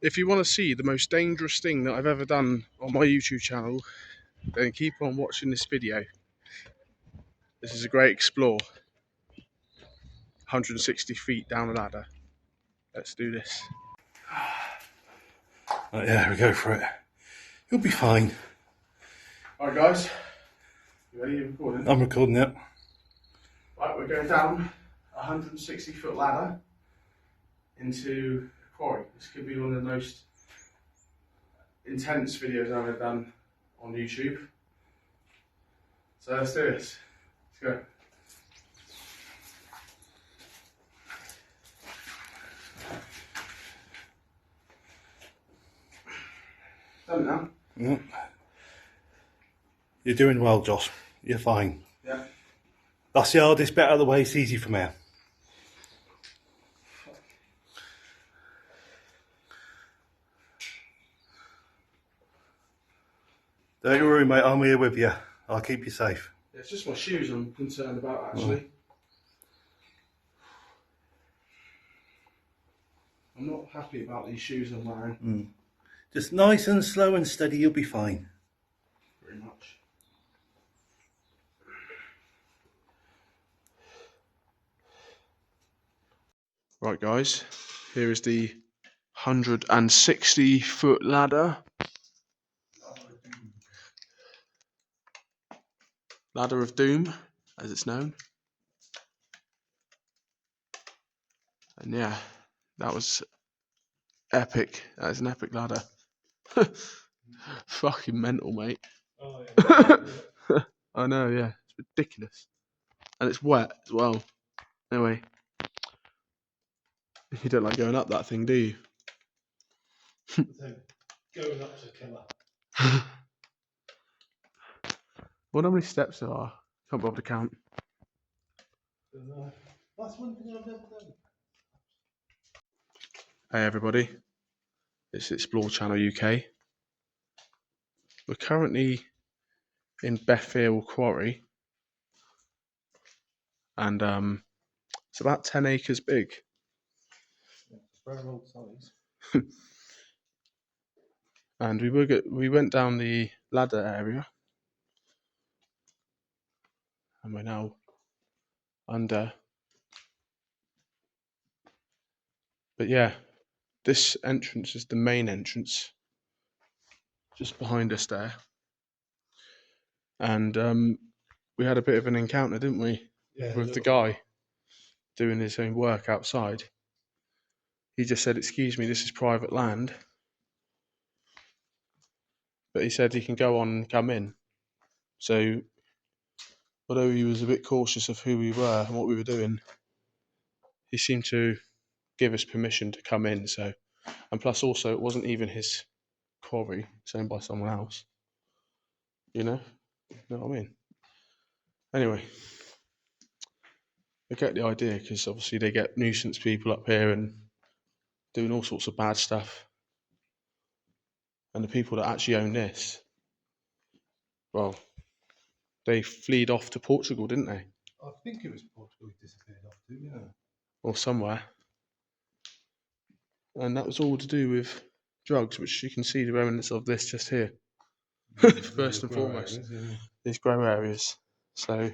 If you want to see the most dangerous thing that I've ever done on my YouTube channel, then keep on watching this video. This is a great explore. 160 feet down a ladder. Let's do this. Right, yeah, we go for it. You'll be fine. Alright guys, you ready? You recording? I'm recording it. Right, we're going down a 160-foot ladder into a quarry. This could be one of the most intense videos I've ever done on YouTube. So let's do this. Let's go. Done it now. Yeah. You're doing well, Josh. You're fine. Yeah. That's the hardest bit out of the way. It's easy from here. Don't worry, mate. I'm here with you. I'll keep you safe. It's just my shoes I'm concerned about, actually. I'm not happy about these shoes I'm wearing. Just nice and slow and steady. You'll be fine. Pretty much. Right guys, here is the 160-foot ladder. Ladder of Doom, as it's known. And yeah, that was epic. That is an epic ladder. Fucking mental, mate. Oh, yeah. I know, yeah. It's ridiculous. And it's wet as well. Anyway. You don't like going up that thing, do you? Going up to killer. Wonder how many steps there are. Can't bother to count. That's one thing I've never done. Hey everybody, it's Explore Channel UK. We're currently in Bethfield Quarry, and it's about 10 acres big. Very old size. And we went down the ladder area, and we're now under. But yeah, this entrance is the main entrance, just behind us there. And we had a bit of an encounter, didn't we, with the guy doing his own work outside. He just said, "Excuse me, this is private land." But he said he can go on and come in. So, although he was a bit cautious of who we were and what we were doing, he seemed to give us permission to come in. So, and plus also, it wasn't even his quarry; it's owned by someone else. You know what I mean? Anyway, I get the idea because obviously they get nuisance people up here and doing all sorts of bad stuff. And the people that actually own this, well, they fled off to Portugal, didn't they? I think it was Portugal he disappeared off to, yeah. Or somewhere. And that was all to do with drugs, which you can see the remnants of this just here. First and foremost, areas, yeah. these grow areas. So,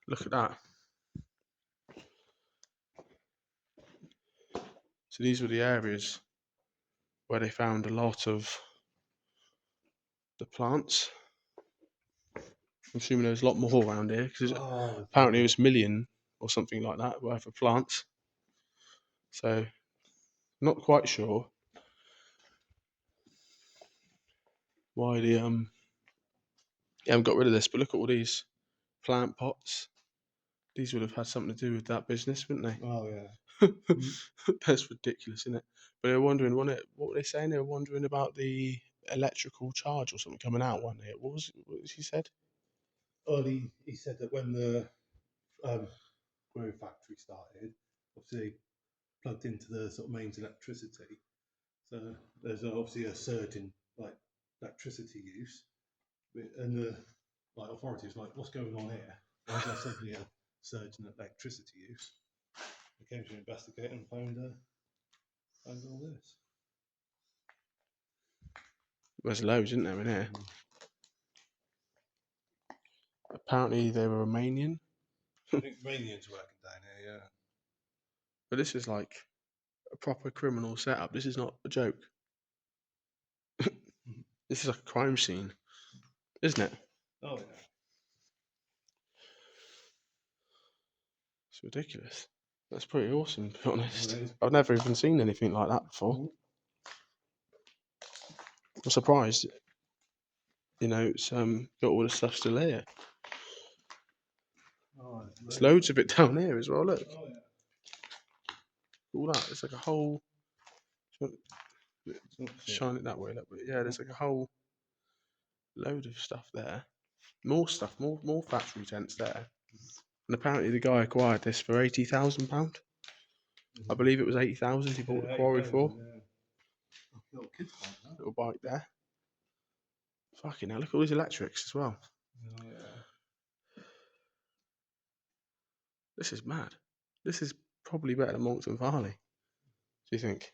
look at that. So these were the areas where they found a lot of the plants. I'm assuming there's a lot more around here because apparently it was 1 million or something like that worth of plants. So, not quite sure why they haven't got rid of this. But look at all these plant pots. These would have had something to do with that business, wouldn't they? Oh yeah. That's ridiculous, isn't it? But they were wondering, what were they saying? They were wondering about the electrical charge or something coming out one day. What was he said? Well, he said that when the grow factory started, obviously plugged into the sort of mains electricity. So there's obviously a surge in like electricity use, and the like authorities like, what's going on here? Why is there suddenly a surge in electricity use? I came to investigate and found all this. There's loads, isn't there, in here? Apparently they were Romanian, I think Romanians working down here, yeah. but this is like a proper criminal setup. This is not a joke. This is like a crime scene, isn't it? Oh yeah. It's ridiculous. That's pretty awesome, to be honest. It is. I've never even seen anything like that before. I'm surprised. It's got all the stuff still here. Oh, There's loads of it down here as well. Look, Oh yeah. all that. It's like a whole. Shine it that way, look. But yeah, there's like a whole load of stuff there. More stuff, more factory tents there. And apparently the guy acquired this for £80,000. I believe it was 80,000 he bought the quarry for. Yeah. Little kids like that. Little bike there. Fucking hell, look at all these electrics as well. Oh yeah. This is mad. This is probably better than Monks and Farley. Do you think?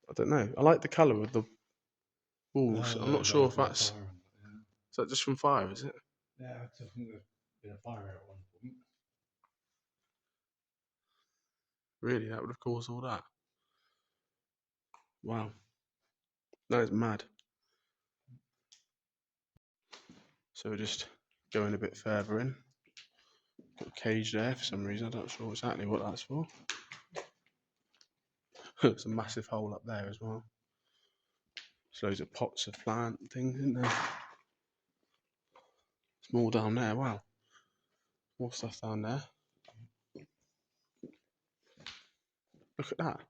I don't know. I like the colour of the walls. I'm not sure if that's. Is that just from fire, is it? Yeah, I think there's been a fire at one point. Really, that would have caused all that. Wow. That is mad. So we're just going a bit further in. Got a cage there for some reason. I'm not sure exactly what that's for. There's a massive hole up there as well. There's loads of pots of plant and things in there. There's more down there. Wow. More stuff down there. Look at that.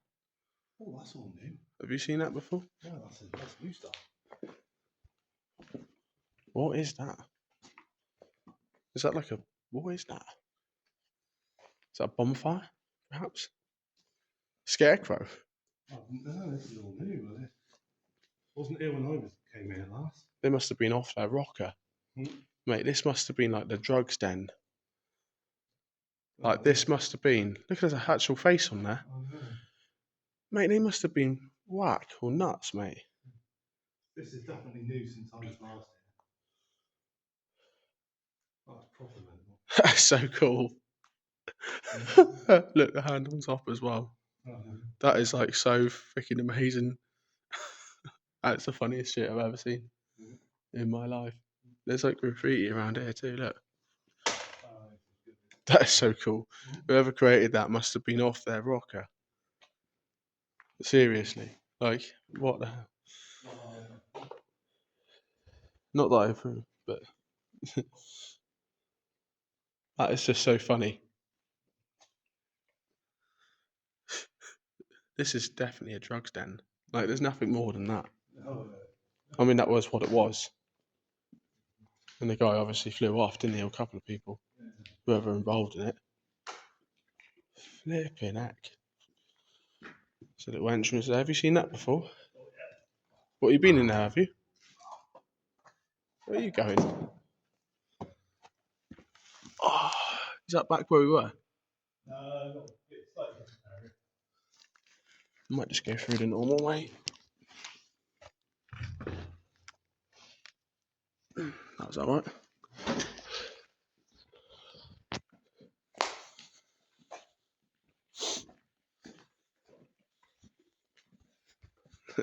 Oh, that's all new. Have you seen that before? Yeah, that's new stuff. What is that? Is that like a... What is that? Is that a bonfire, perhaps? Scarecrow? Oh, no, this is all new, was it? Wasn't here when I came here last. They must have been off their rocker. Mate, this must have been like the drugs den. Like, this must have been... Look, there's an actual face on there. Oh, no. Mate, they must have been whack or nuts, mate. This is definitely new since I was last here. Oh, that's proper mental. That's so cool. Look, the hand on top as well. That is like so freaking amazing. That's the funniest shit I've ever seen in my life. There's like graffiti around here too, look. That is so cool. Whoever created that must have been off their rocker. Seriously. Like, what the hell? Not that I approve, but that is just so funny. This is definitely a drugs den. Like, there's nothing more than that. I mean, that was what it was. And the guy obviously flew off, didn't he? A couple of people, whoever involved in it. Flipping heck. So little entrance there. Have you seen that before? What, you been in there, have you? Where are you going? Oh, is that back where we were? It's slightly different area. I might just go through the normal way. That was alright.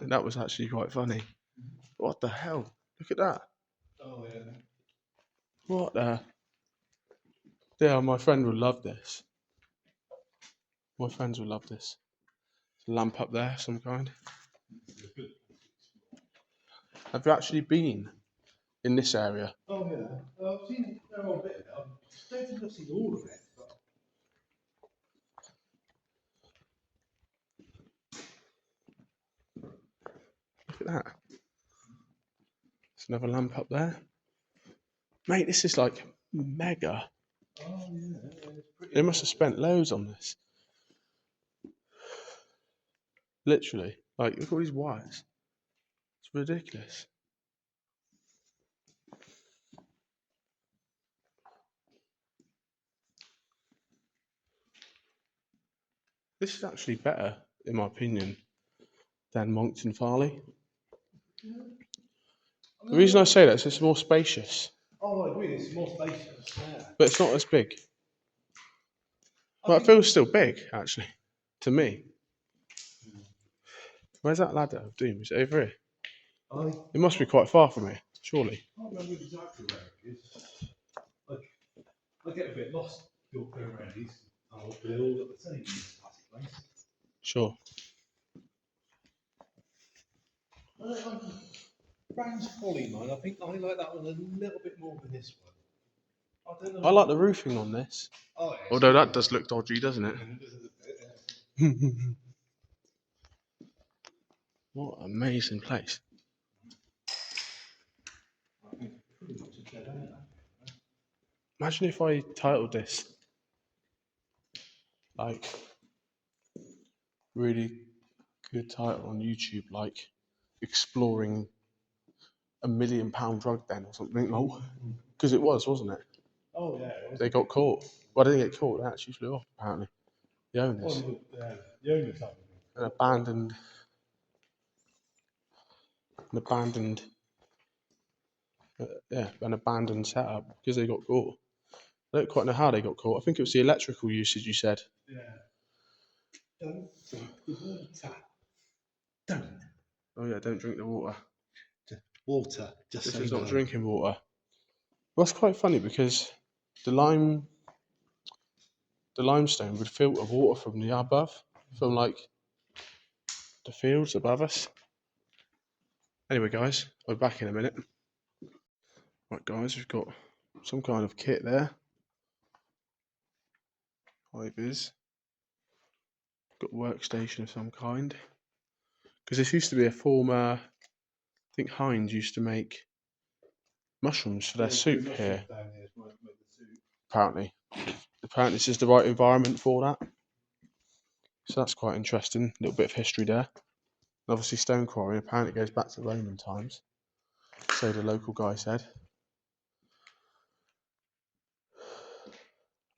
That was actually quite funny. What the hell? Look at that. Oh, yeah. What the... Yeah, my friend would love this. My friends would love this. There's a lamp up there, some kind. Have you actually been in this area? Oh, yeah. I've seen a little bit of it. I don't think I've seen all of it. But... Look at that. There's another lamp up there. Mate, this is like mega. Oh, yeah. They must have spent loads on this. Literally. Like, look at all these wires. It's ridiculous. This is actually better, in my opinion, than Moncton Farley. The reason I say that is it's more spacious, Oh, I agree. It's more spacious. Yeah. but it's not as big. I Well, it think- feels still big, actually, to me. Where's that ladder of doom? Is it over here? It must be quite far from here, surely. I can't remember exactly where it is. I get a bit lost going around these. They're all got the same classic place. Sure. Brand's Folly, man. I think I like that one a little bit more than this one. I don't know. I like the roofing on this. Oh, yeah, Although that does look dodgy, doesn't it? What an amazing place. Imagine if I titled this like really good title on YouTube, like exploring £1 million drug den or something. Because it was, wasn't it? Oh, yeah. They got caught. Well, they didn't get caught. They actually flew off. Apparently, the owners. The owners have An abandoned, an abandoned setup because they got caught. I don't quite know how they got caught. I think it was the electrical usage. You said. Yeah. Don't drink the water. Don't. Oh yeah, don't drink the water. Water. Just This say is not no. drinking water. Well, that's quite funny because the limestone would filter water from the above, from like the fields above us. Anyway, guys, I'll be back in a minute. Right, guys, we've got some kind of kit there. High vis. Got a workstation of some kind. Because this used to be a former. I think Heinz used to make mushrooms for their soup here. Apparently this is the right environment for that. So that's quite interesting. A little bit of history there. And obviously, stone quarry apparently goes back to Roman times. So the local guy said.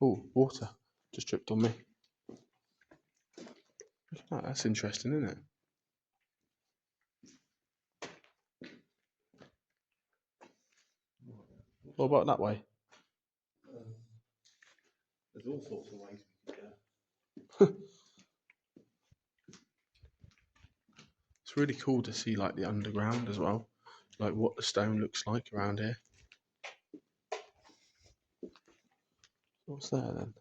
Oh, water just dripped on me. Look at that. That's interesting, isn't it? What about that way? There's all sorts of ways we can go. It's really cool to see like the underground as well, like what the stone looks like around here. What's there then?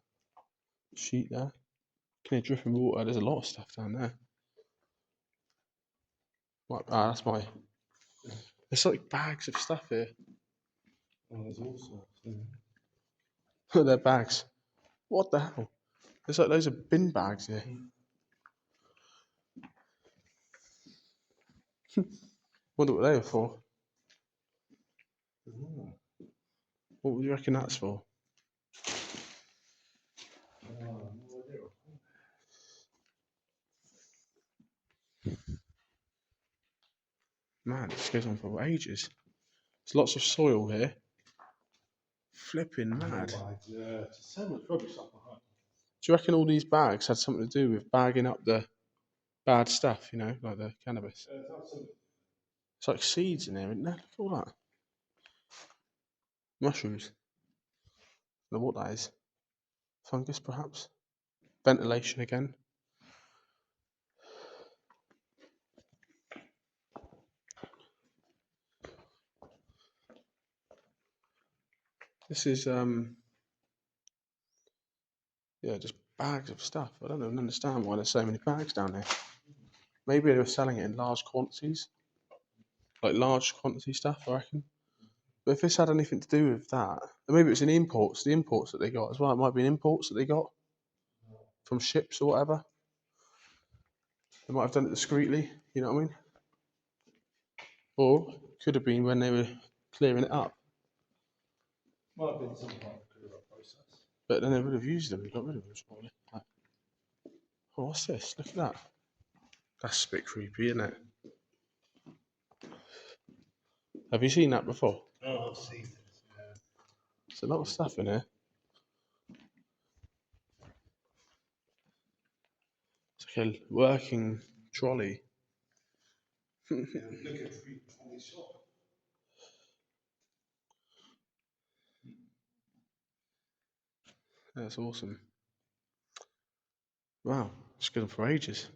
Sheet there. Can you dripping water? There's a lot of stuff down there. That's my. There's like bags of stuff here. Oh, there's all sorts. They're bags. What the hell? There's like loads of bin bags here. Wonder what they were for. What would you reckon that's for? Man, this goes on for ages. There's lots of soil here. Flipping mad. Yeah, so much rubbish stuff behind. Do you reckon all these bags had something to do with bagging up the bad stuff, you know, like the cannabis? It's like seeds in there, isn't there? Look at all that. Mushrooms. I don't know what that is. Fungus, perhaps? Ventilation again. This is, just bags of stuff. I don't even understand why there's so many bags down there. Maybe they were selling it in large quantities. Like large quantity stuff, I reckon. But if this had anything to do with that, then maybe it's the imports that they got as well. It might be imports that they got from ships or whatever. They might have done it discreetly, you know what I mean? Or could have been when they were clearing it up. Might have been some kind of clear-up process. But then they would have used them and got rid of them, probably. Like, oh, what's this? Look at that. That's a bit creepy, isn't it? Have you seen that before? Oh, I've seen this, yeah. There's a lot of stuff in here. Like a working trolley. Yeah, look at free trolley shop. That's awesome. Wow, it's good for ages.